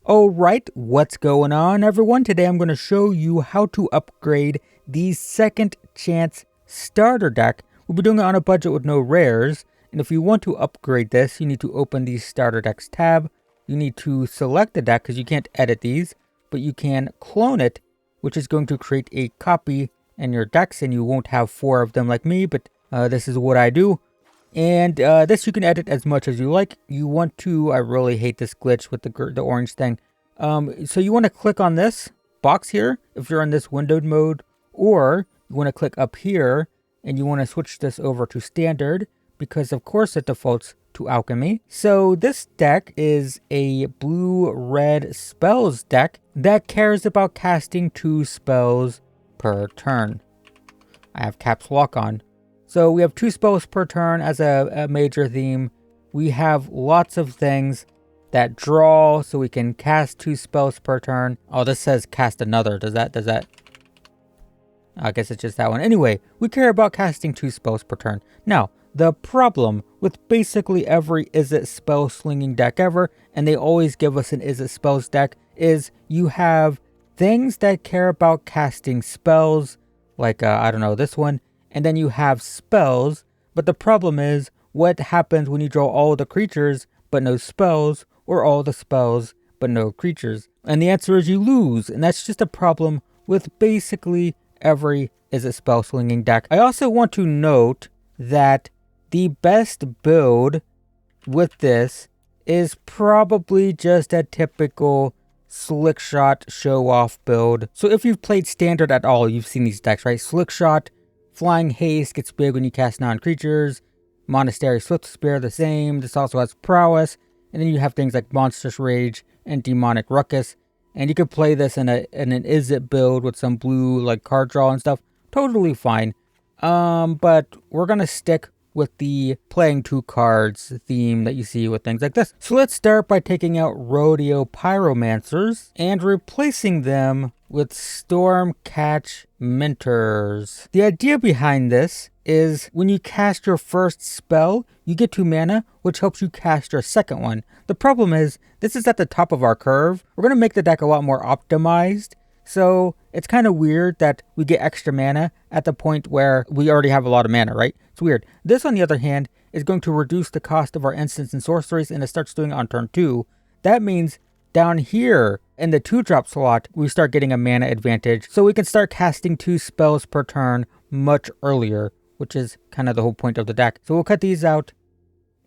Alright, what's going on everyone? Today I'm going to show you how to upgrade the second chance starter deck. We'll be doing it on a budget with no rares, and if you want to upgrade this, you need to open the starter decks tab. You need to select the deck because you can't edit these, but you can clone it, which is going to create a copy in your decks, and you won't have 4 of them like me, but this is what I do. And this you can edit as much as you like. You want to, I really hate this glitch with the orange thing. So you want to click on this box here if you're in this windowed mode, or you want to click up here and you want to switch this over to standard because of course it defaults to alchemy. So this deck is a blue-red spells deck that cares about casting 2 spells per turn. I have caps lock on. So we have 2 spells per turn as a major theme. We have lots of things that draw, so we can cast 2 spells per turn. Oh, this says cast another. Does that? I guess it's just that one. Anyway, we care about casting 2 spells per turn. Now, the problem with basically every Izzet spell slinging deck ever, and they always give us an Izzet spells deck, is you have things that care about casting spells, like, I don't know, this one. And then you have spells, but the problem is what happens when you draw all the creatures but no spells, or all the spells but no creatures. And the answer is you lose, and that's just a problem with basically every Izzet spell slinging deck. I also want to note that the best build with this is probably just a typical slick shot show off build. So if you've played standard at all, you've seen these decks, right? Slick shot, Flying Haste gets big when you cast non-creatures. Monastery Swift Spear the same. This also has prowess. And then you have things like Monstrous Rage and Demonic Ruckus. And you could play this in an Izzet build with some blue like card draw and stuff. Totally fine. But we're going to stick with the playing 2 cards theme that you see with things like this. So let's start by taking out Rodeo Pyromancers and replacing them with Stormcatch Minters. The idea behind this is when you cast your first spell, you get 2 mana, which helps you cast your second one. The problem is, this is at the top of our curve. We're going to make the deck a lot more optimized. So it's kind of weird that we get extra mana at the point where we already have a lot of mana, right? It's weird. This, on the other hand, is going to reduce the cost of our instants and sorceries, and it starts doing it on turn 2. That means down here in the 2-drop slot, we start getting a mana advantage, so we can start casting 2 spells per turn much earlier, which is kind of the whole point of the deck. So we'll cut these out,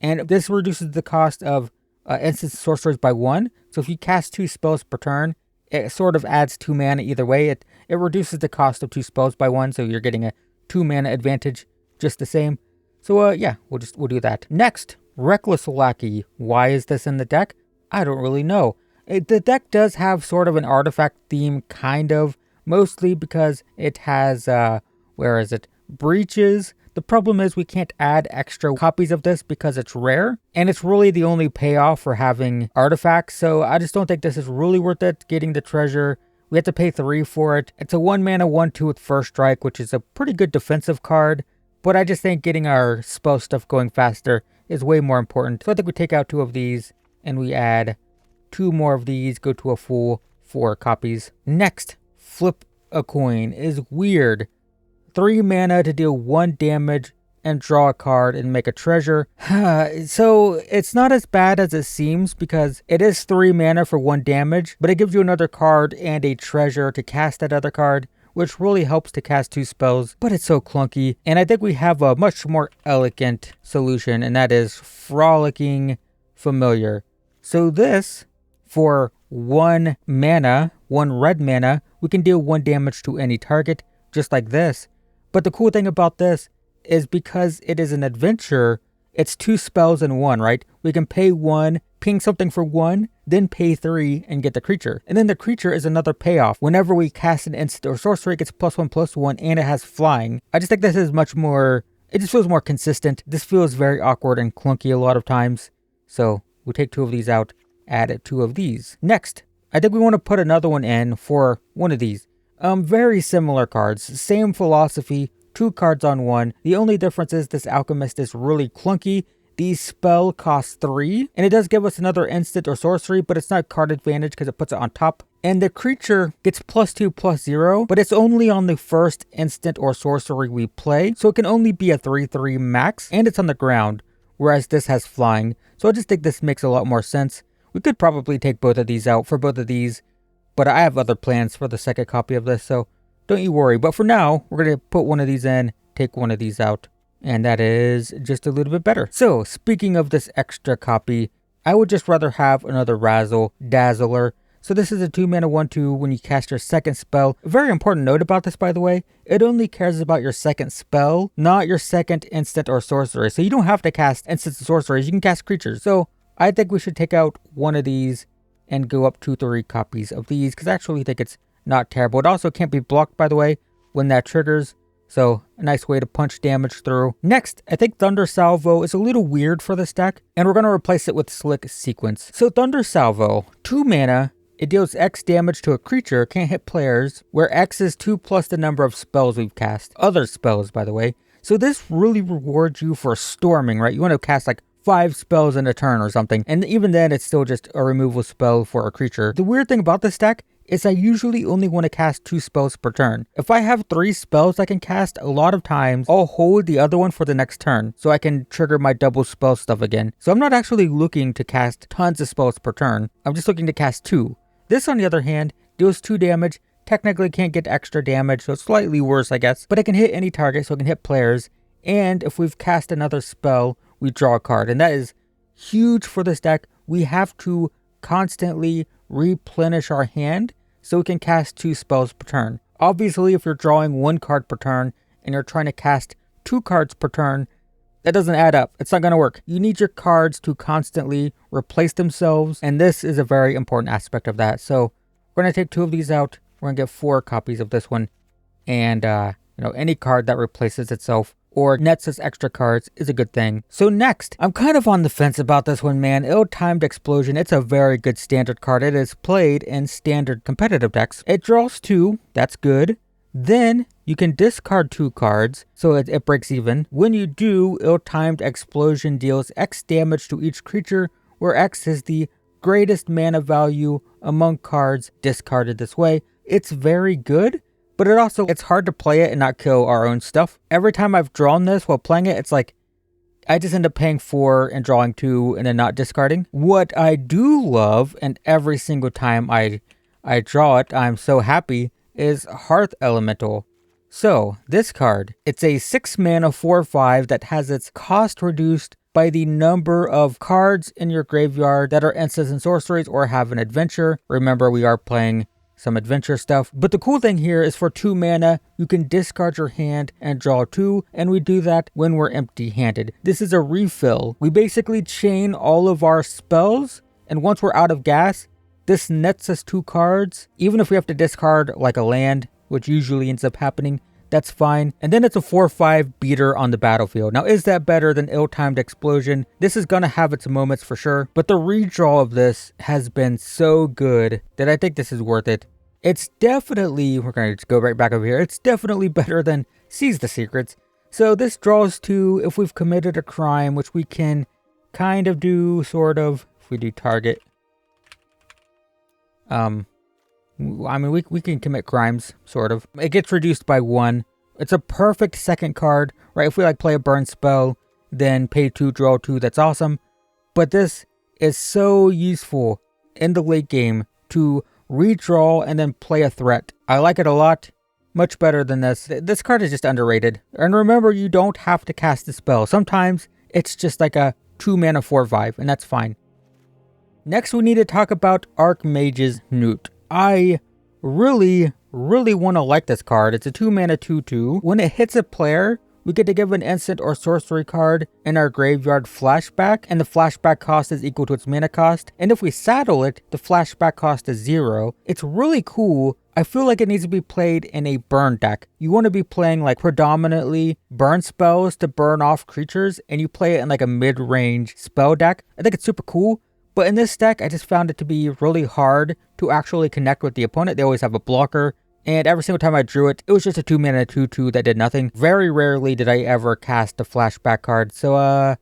and this reduces the cost of instants and sorceries by 1. So if you cast 2 spells per turn, it sort of adds 2 mana either way. It reduces the cost of 2 spells by 1, so you're getting a 2 mana advantage just the same. So yeah, we'll do that. Next, Reckless Lackey. Why is this in the deck? I don't really know. The deck does have sort of an artifact theme, kind of, mostly because it has, breaches. The problem is we can't add extra copies of this because it's rare, and it's really the only payoff for having artifacts, so I just don't think this is really worth it, getting the treasure. We have to pay 3 for it. It's a 1 mana 1/2 with First Strike, which is a pretty good defensive card, but I just think getting our spell stuff going faster is way more important. So I think we take out 2 of these, and we add 2 more of these, go to a full 4 copies. Next, Flip a Coin is weird. 3 mana to deal 1 damage and draw a card and make a treasure. So it's not as bad as it seems because it is 3 mana for 1 damage, but it gives you another card and a treasure to cast that other card, which really helps to cast 2 spells, but it's so clunky. And I think we have a much more elegant solution, and that is Frolicking Familiar. So this, for 1 mana, 1 red mana, we can deal 1 damage to any target, just like this. But the cool thing about this is because it is an adventure, it's 2 spells in 1, right? We can pay 1, ping something for 1, then pay 3 and get the creature. And then the creature is another payoff. Whenever we cast an instant or sorcery, it gets +1/+1 and it has flying. I just think this is much more, it just feels more consistent. This feels very awkward and clunky a lot of times. So we'll take 2 of these out, add 2 of these. Next, I think we want to put another one in for one of these. Very similar cards, same philosophy, 2 cards on 1. The only difference is this Alchemist is really clunky, The spell costs 3, and it does give us another instant or sorcery, but it's not card advantage because it puts it on top. And the creature gets +2/+0, but it's only on the first instant or sorcery we play, so it can only be a 3/3 max, and it's on the ground, whereas this has flying. So I just think this makes a lot more sense. We could probably take both of these out for both of these, but I have other plans for the second copy of this, so don't you worry. But for now, we're going to put one of these in, take one of these out, and that is just a little bit better. So speaking of this extra copy, I would just rather have another Razzle Dazzler. So this is a 2-mana 1/2 when you cast your second spell. A very important note about this, by the way, it only cares about your second spell, not your second instant or sorcery. So you don't have to cast instants and sorceries, you can cast creatures. So I think we should take out one of these and go up 2-3 copies of these, because I actually think it's not terrible. It also can't be blocked, by the way, when that triggers. So a nice way to punch damage through. Next, I think Thunder Salvo is a little weird for this deck, and we're going to replace it with Slick Sequence. So Thunder Salvo, 2 mana, it deals X damage to a creature, can't hit players, where X is 2 plus the number of spells we've cast. Other spells, by the way. So this really rewards you for storming, right? You want to cast like 5 spells in a turn or something, and even then it's still just a removal spell for a creature. The weird thing about this deck is I usually only want to cast 2 spells per turn. If I have 3 spells I can cast, a lot of times I'll hold the other one for the next turn so I can trigger my double spell stuff again. So I'm not actually looking to cast tons of spells per turn, I'm just looking to cast 2. This, on the other hand, deals 2 damage, technically can't get extra damage, so it's slightly worse, I guess. But it can hit any target, so it can hit players. And if we've cast another spell, we draw a card. And that is huge for this deck. We have to constantly replenish our hand so we can cast 2 spells per turn. Obviously, if you're drawing 1 card per turn and you're trying to cast 2 cards per turn, that doesn't add up. It's not going to work. You need your cards to constantly replace themselves, and this is a very important aspect of that. So we're going to take 2 of these out. We're going to get 4 copies of this one, and any card that replaces itself or nets us extra cards is a good thing. So next, I'm kind of on the fence about this one, man. Ill-Timed Explosion, it's a very good standard card. It is played in standard competitive decks. It draws 2, that's good. Then you can discard 2 cards, so it breaks even. When you do, Ill-Timed Explosion deals X damage to each creature, where X is the greatest mana value among cards discarded this way. It's very good, but it's hard to play it and not kill our own stuff. Every time I've drawn this while playing it, it's like, I just end up paying 4 and drawing 2 and then not discarding. What I do love, and every single time I draw it, I'm so happy, is Hearth Elemental. So, this card, it's a 6 mana 4/5 that has its cost reduced by the number of cards in your graveyard that are instants and sorceries or have an adventure. Remember, we are playing some adventure stuff. But the cool thing here is for 2 mana, you can discard your hand and draw 2, and we do that when we're empty-handed. This is a refill. We basically chain all of our spells, and once we're out of gas, this nets us 2 cards. Even if we have to discard like a land, which usually ends up happening, that's fine. And then it's a 4/5 beater on the battlefield. Now, is that better than Ill-Timed Explosion? This is gonna have its moments for sure, but the redraw of this has been so good that I think this is worth it. It's definitely, we're gonna just go right back over here, it's definitely better than Seize the Secrets. So this draws 2 if we've committed a crime, which we can kind of do, sort of, if we do target. I mean, we can commit crimes, sort of. It gets reduced by 1. It's a perfect second card, right? If we play a burn spell, then pay 2, draw 2, that's awesome. But this is so useful in the late game to redraw and then play a threat. I like it a lot. Much better than this. This card is just underrated. And remember, you don't have to cast a spell. Sometimes it's just like a 2 mana 4/5, and that's fine. Next, we need to talk about Archmage's Newt. I really want to like this card. It's a 2 mana 2/2. When it hits a player, we get to give an instant or sorcery card in our graveyard flashback, and the flashback cost is equal to its mana cost. And if we saddle it, the flashback cost is 0. It's really cool. I feel like it needs to be played in a burn deck. You want to be playing predominantly burn spells to burn off creatures, and you play it in a mid-range spell deck. I think it's super cool. But in this deck, I just found it to be really hard to actually connect with the opponent. They always have a blocker. And every single time I drew it, it was just a 2 mana 2/2 that did nothing. Very rarely did I ever cast a flashback card. So,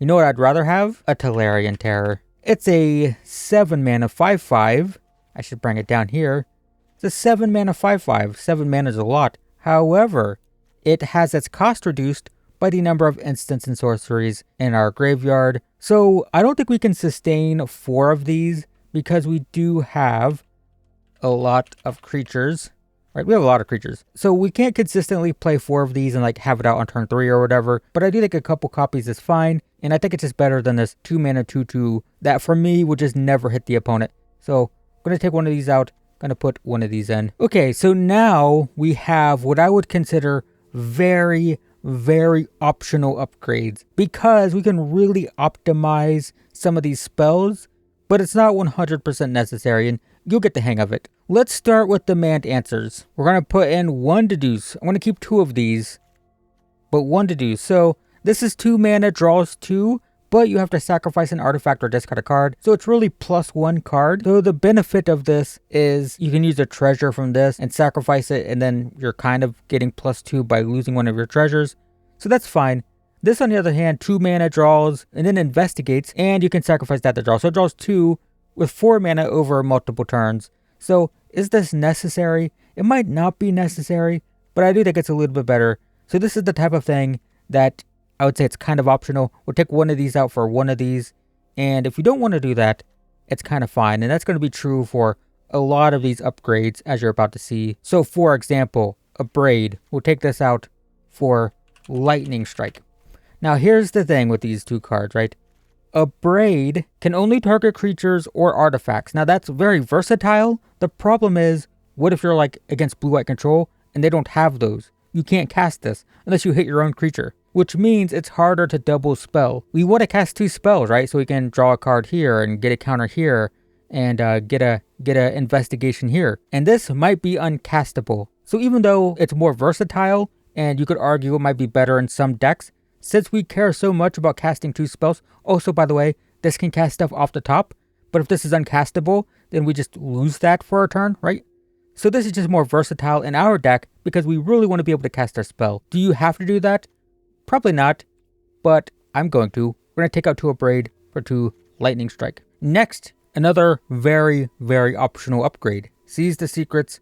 You know what I'd rather have? A Tolarian Terror. It's a 7 mana 5/5. I should bring it down here. It's a 7 mana 5/5. 7 mana is a lot. However, it has its cost reduced by the number of instants and sorceries in our graveyard. So I don't think we can sustain 4 of these because we do have a lot of creatures. Right, we have a lot of creatures. So we can't consistently play 4 of these and like have it out on turn 3 or whatever. But I do think a couple copies is fine. And I think it's just better than this 2 mana 2/2 that for me would just never hit the opponent. So I'm going to take one of these out. Going to put one of these in. Okay, so now we have what I would consider very, very optional upgrades. Because we can really optimize some of these spells. But it's not 100% necessary. And you'll get the hang of it. Let's start with demand answers. We're going to put in 1 Deduce. I'm going to keep 2 of these, but 1 Deduce. So this is 2 mana, draws 2, but you have to sacrifice an artifact or discard a card. So it's really +1 card. So the benefit of this is you can use a treasure from this and sacrifice it, and then you're kind of getting +2 by losing one of your treasures. So that's fine. This, on the other hand, 2 mana draws and then investigates, and you can sacrifice that to draw. So it draws 2 with 4 mana over multiple turns. So is this necessary? It might not be necessary, but I do think it's a little bit better. So this is the type of thing that I would say it's kind of optional. We'll take one of these out for one of these. And if you don't want to do that, it's kind of fine. And that's going to be true for a lot of these upgrades, as you're about to see. So for example, a Braid. We'll take this out for Lightning Strike. Now here's the thing with these 2 cards, right? A Braid can only target creatures or artifacts. Now that's very versatile. The problem is, what if you're like against blue-white control and they don't have those? You can't cast this unless you hit your own creature, which means it's harder to double spell. We want to cast 2 spells, right? So we can draw a card here and get a counter here and get a investigation here. And this might be uncastable. So even though it's more versatile and you could argue it might be better in some decks, since we care so much about casting 2 spells, also, by the way, this can cast stuff off the top, but if this is uncastable, then we just lose that for a turn, right? So this is just more versatile in our deck because we really want to be able to cast our spell. Do you have to do that? Probably not, but I'm going to. We're going to take out 2 Braid for 2 Lightning Strike. Next, another very, very optional upgrade. Seize the Secrets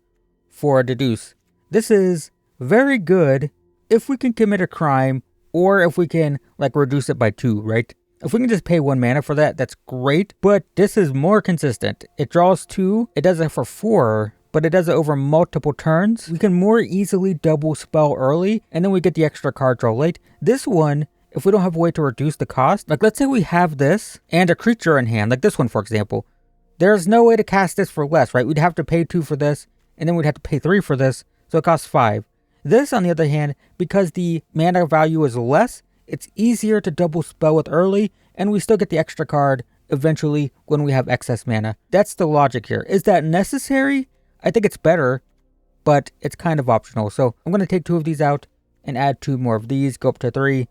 for a Deduce. This is very good if we can commit a crime or if we can like reduce it by 2, right? If we can just pay 1 mana for that, that's great. But this is more consistent. It draws 2, it does it for 4, but it does it over multiple turns. We can more easily double spell early, and then we get the extra card draw late. This one, if we don't have a way to reduce the cost, like let's say we have this and a creature in hand, like this one for example, there's no way to cast this for less, right? We'd have to pay 2 for this, and then we'd have to pay 3 for this, so it costs 5. This, on the other hand, because the mana value is less, it's easier to double spell with early, and we still get the extra card eventually when we have excess mana. That's the logic here. Is that necessary? I think it's better, but it's kind of optional. So I'm going to take 2 of these out and add 2 more of these, go up to 3.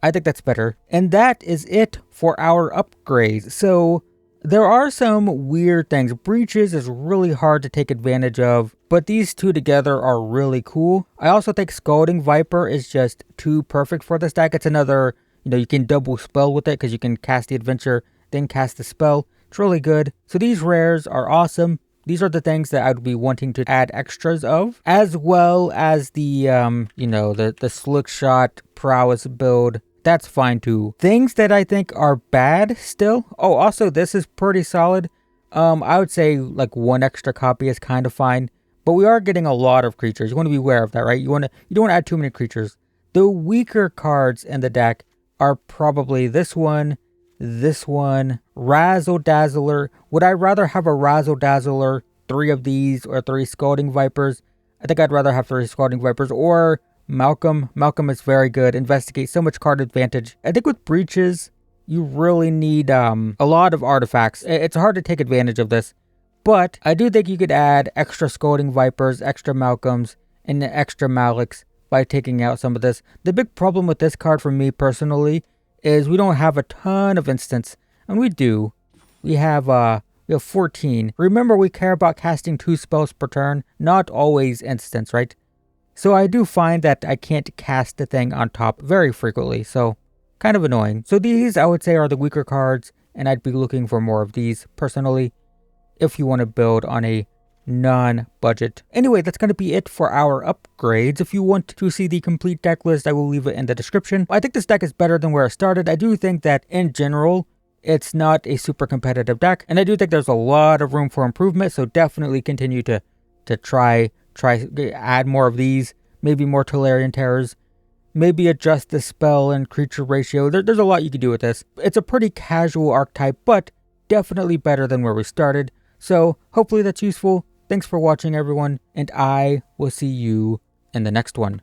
I think that's better. And that is it for our upgrades. So there are some weird things. Breaches is really hard to take advantage of, but these 2 together are really cool. I also think Scalding Viper is just too perfect for this deck. It's another, you can double spell with it because you can cast the adventure, then cast the spell. It's really good. So these rares are awesome. These are the things that I would be wanting to add extras of, as well as the, the Slick Shot Prowess build. That's fine too. Things that I think are bad still. Oh, also this is pretty solid. I would say like 1 extra copy is kind of fine, but we are getting a lot of creatures. You want to be aware of that, right? You don't want to add too many creatures. The weaker cards in the deck are probably this one, Razzle Dazzler. Would I rather have a Razzle Dazzler, 3 of these, or 3 Scalding Vipers? I think I'd rather have 3 Scalding Vipers, or Malcolm. Malcolm is very good. Investigate, so much card advantage. I think with Breaches, you really need a lot of artifacts. It's hard to take advantage of this, but I do think you could add extra Scalding Vipers, extra Malcolms, and extra Maliks by taking out some of this. The big problem with this card for me personally is we don't have a ton of instants, and we do. We have 14. Remember, we care about casting 2 spells per turn, not always instants, right? So I do find that I can't cast the thing on top very frequently, so kind of annoying. So these, I would say, are the weaker cards, and I'd be looking for more of these personally if you want to build on a non-budget. Anyway, that's going to be it for our upgrades. If you want to see the complete deck list, I will leave it in the description. I think this deck is better than where I started. I do think that in general, it's not a super competitive deck, and I do think there's a lot of room for improvement, so definitely continue to try add more of these, maybe more Tolarian Terrors, maybe adjust the spell and creature ratio. There's a lot you can do with this. It's a pretty casual archetype, but definitely better than where we started. So hopefully that's useful. Thanks for watching, everyone, and I will see you in the next one.